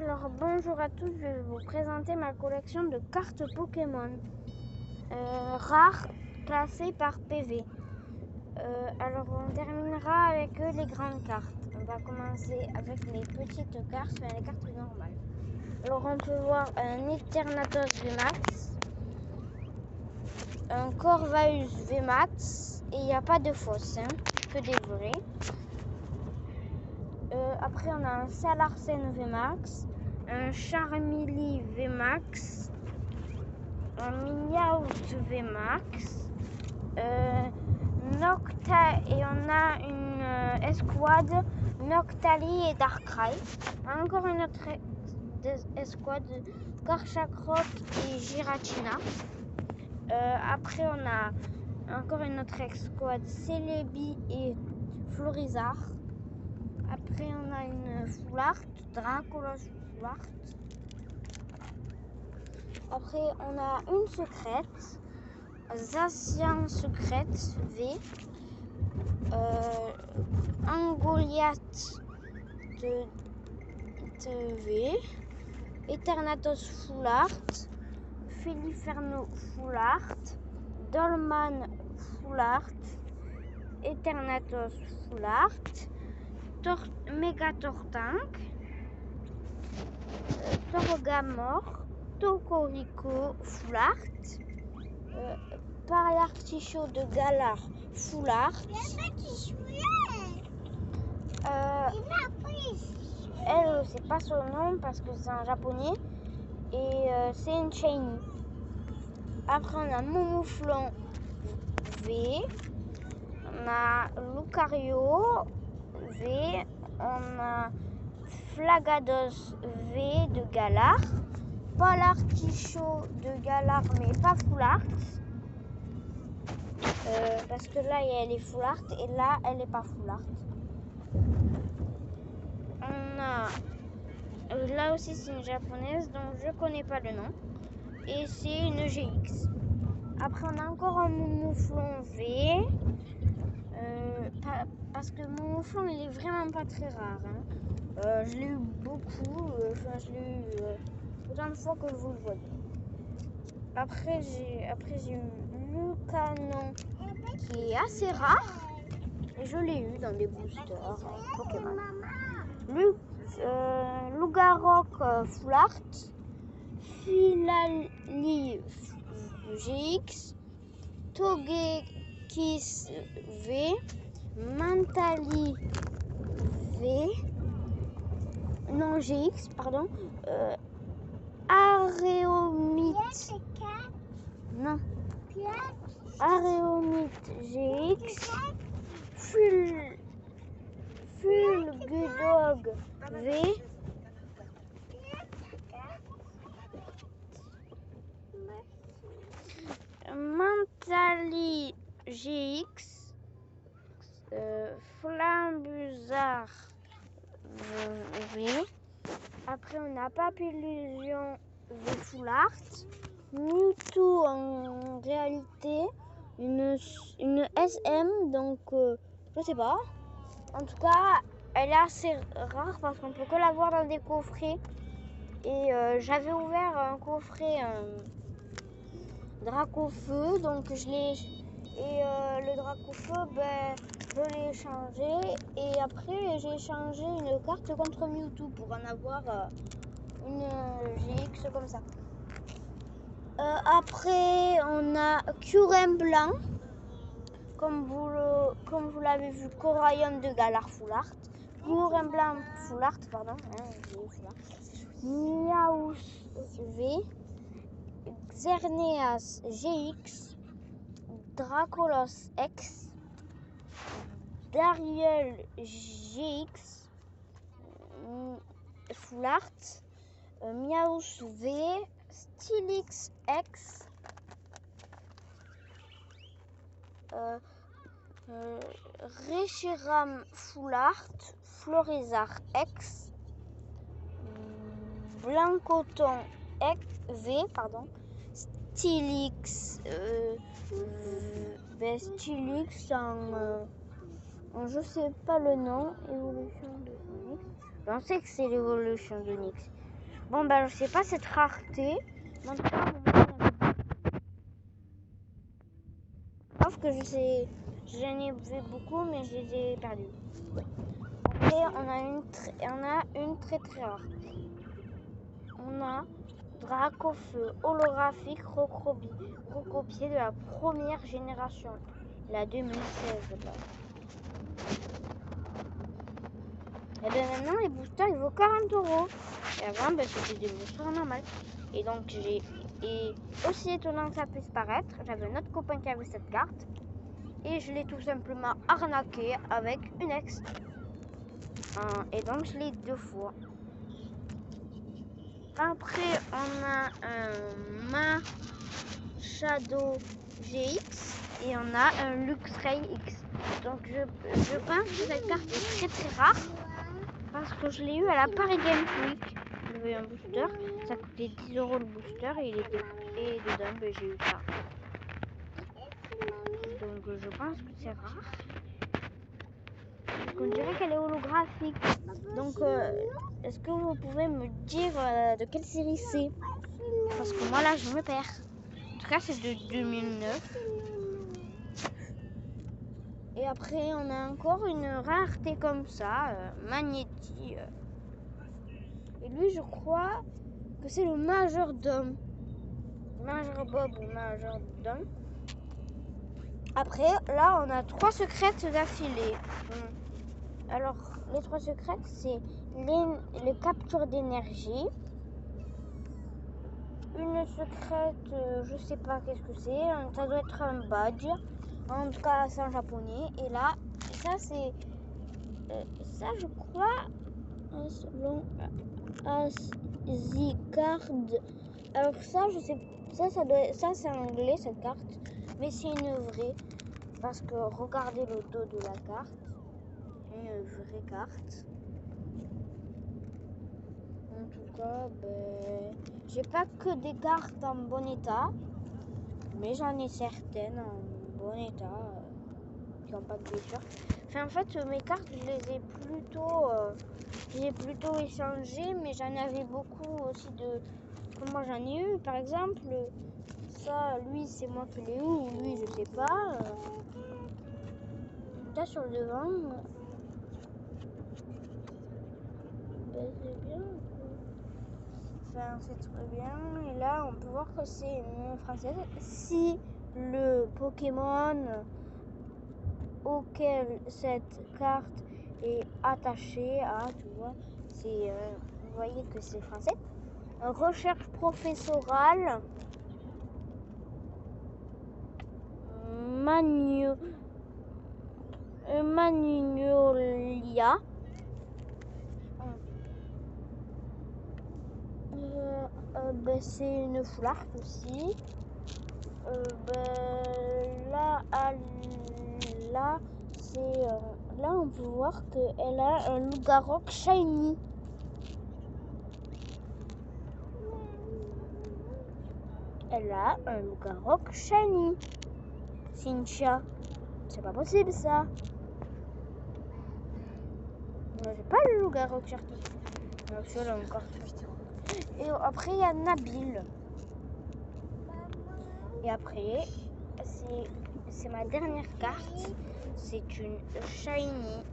Alors bonjour à tous, je vais vous présenter ma collection de cartes Pokémon rares classées par PV. Alors on terminera avec les grandes cartes. On va commencer avec les petites cartes, enfin les cartes normales. Alors on peut voir un Eternatus VMAX, un Corvaus VMAX et il n'y a pas de fausses, que des vrais. Après on a un Salarsen VMAX, un Charmeleon VMAX, un Meowth VMAX, et on a une escouade Noctali et Darkrai. Encore une autre escouade Garchakroc et Giratina. Après on a encore une autre escouade Celebi et Florizard. Après on a une Foulard, Dracolos Foulard. Après on a une secrète, Zacian secrète V, un Goliath de V, Eternatus Foulard, Filiferno Foulard, Dolman Foulard, Eternatus Foulard, Megatortank, Torgamor, Tokorico Foulard, Pariartichaut de Galar Foulard. Elle, c'est pas son nom parce que c'est un japonais et c'est une shiny. Après on a Momouflon V, on a Lucario V, on a Flagados V de Galar, Pariartichaut de Galar mais pas Foulard. Parce que là elle est Foulard et là elle est pas Foulard. On a là aussi c'est une japonaise dont je connais pas le nom et c'est une GX. Après on a encore un Momouflon V parce que Momouflon il est vraiment pas très rare. Je l'ai eu beaucoup, je l'ai eu autant de fois que vous le voyez. Après j'ai eu Lucanon qui est assez rare et je l'ai eu dans des boosters Pokémon. Lugarok Foulard, Filali GX, Togekiss V, Mantali V, non GX, pardon, Areomite, non, Areomite GX, Fulgudog V, Mantali GX, Flambuzard V. Après on a Papillusion V Foulard, Mewtwo en réalité une SM, donc je sais pas. En tout cas elle est assez rare parce qu'on peut que la voir dans des coffrets. Et j'avais ouvert un coffret Dracofeu, donc je l'ai. Et le Dracofeu, je l'ai échangé. Et après, j'ai échangé une carte contre Mewtwo pour en avoir une GX comme ça. Après, on a Kyurem Blanc, comme vous l'avez vu, Corayon de Galar Foulard. Kyurem Blanc Foulard, pardon. Meowth V, Xerneas GX, Dracolos X, Dariel GX, Foulard, Meowth V, Steelix X, Reshiram Foulard, Florizard X, Blancoton V, pardon, Steelix, Steelix en je sais pas le nom, évolution de Nyx. Je sais que c'est l'évolution de Nyx. Bon, ben, je sais pas cette rareté. Mais en tout cas, à un moment, il y en avait beaucoup. Sauf que j'en ai vu beaucoup, mais je les ai perdus. Après, on a une très très rare. On a Dracofeu holographique recopié de la première génération, la 2016. Là. Et bien maintenant, les boosters, ils vaut 40 €. Et avant, ben, c'était des boosters normales. Et donc, et aussi étonnant que ça puisse paraître, j'avais un autre copain qui avait cette carte. Et je l'ai tout simplement arnaqué avec une ex. Et donc, je l'ai 2 fois. Après, on a un Shadow GX et on a un Luxray X. Donc, je pense que cette carte est très très rare. Parce que je l'ai eu à la Paris Games Week. J'avais un booster, ça coûtait 10 € le booster et dedans ben, j'ai eu ça. Donc je pense que c'est rare. On dirait qu'elle est holographique. Donc est-ce que vous pouvez me dire de quelle série c'est? Parce que moi là je me perds. En tout cas c'est de 2009. Et après on a encore une rareté comme ça, Magnéti. Et lui, je crois que c'est le majordome. Major Bob ou majordome. Après, là, on a 3 secrètes d'affilée. Alors, les 3 secrètes, c'est les captures d'énergie. Une secrète, je sais pas qu'est-ce que c'est. Ça doit être un badge. En tout cas, c'est en japonais. Et là, ça, c'est... ça, je crois... Asgard. Alors ça, je sais, ça c'est anglais cette carte, mais c'est une vraie parce que regardez le dos de la carte, une vraie carte. En tout cas, ben, j'ai pas que des cartes en bon état, mais j'en ai certaines en bon état qui n'ont pas de blessure. Enfin, en fait, mes cartes, je les ai plutôt échangées, mais j'en avais beaucoup aussi de. Comment j'en ai eu, par exemple, ça, lui, c'est moi qui l'ai eu, ou lui, je sais pas. Là, sur le devant, ben, c'est bien. Enfin, c'est très bien. Et là, on peut voir que c'est une française. Si le Pokémon auquel cette carte est attachée à, tu vois, c'est, vous voyez que c'est français. Recherche professorale. Magnolia. Ben, c'est une foulard aussi. Ben, là, c'est, là, on peut voir qu'elle a un Lougarok shiny. Elle a un Lougarok shiny. Cynthia. C'est pas possible ça. Moi j'ai pas le Lougarok shiny. Celui-là encore. Et après il y a Nabil. Et après c'est ma dernière carte. C'est une shiny.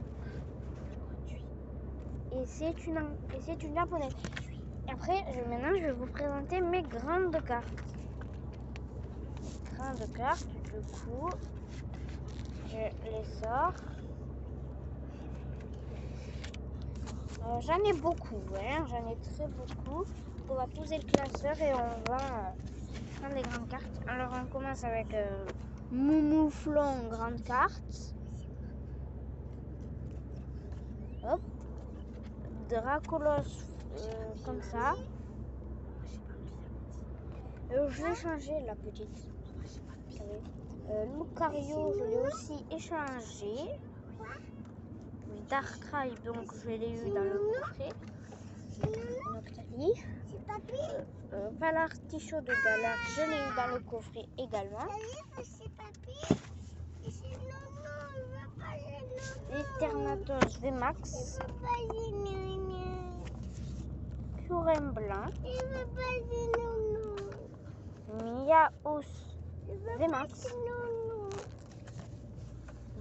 Et c'est une japonaise. Après maintenant je vais vous présenter mes grandes cartes. Grandes cartes, du coup je les sors. J'en ai beaucoup, hein, j'en ai très beaucoup. On va poser le classeur et on va prendre les grandes cartes. Alors on commence avec Moumouflon, grande carte. Hop. Dracolos, comme ça. Je l'ai changé la petite. Lucario, je l'ai aussi échangé. Darkrai, donc je l'ai eu dans le coffret. Noctali. Valartichaud de Galère, je l'ai eu dans le coffret également. Eternatos VMAX. Furin blanc, Il veut pas de nounou. Miaus Il veut Vemax, pas de nounou.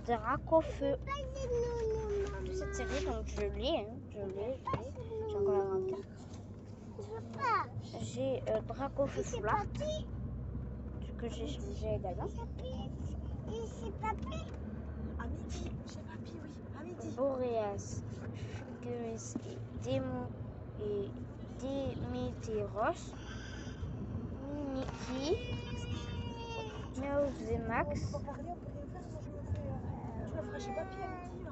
Dracofeu. Pas de nounou, maman. Cette série, donc je l'ai, hein, je l'ai. J'ai encore la grande carte. Je veux pas. J'ai Dracofeu C'est Foulard, papy. que j'ai changé également. Et c'est papy. À midi, chez papy, oui. À midi. Boreas, Figuris et Démétéros, Miniki, Miaus Vemax, On peut parler, on peut rien faire. Moi, je me fais. Tu le feras chez papy à midi.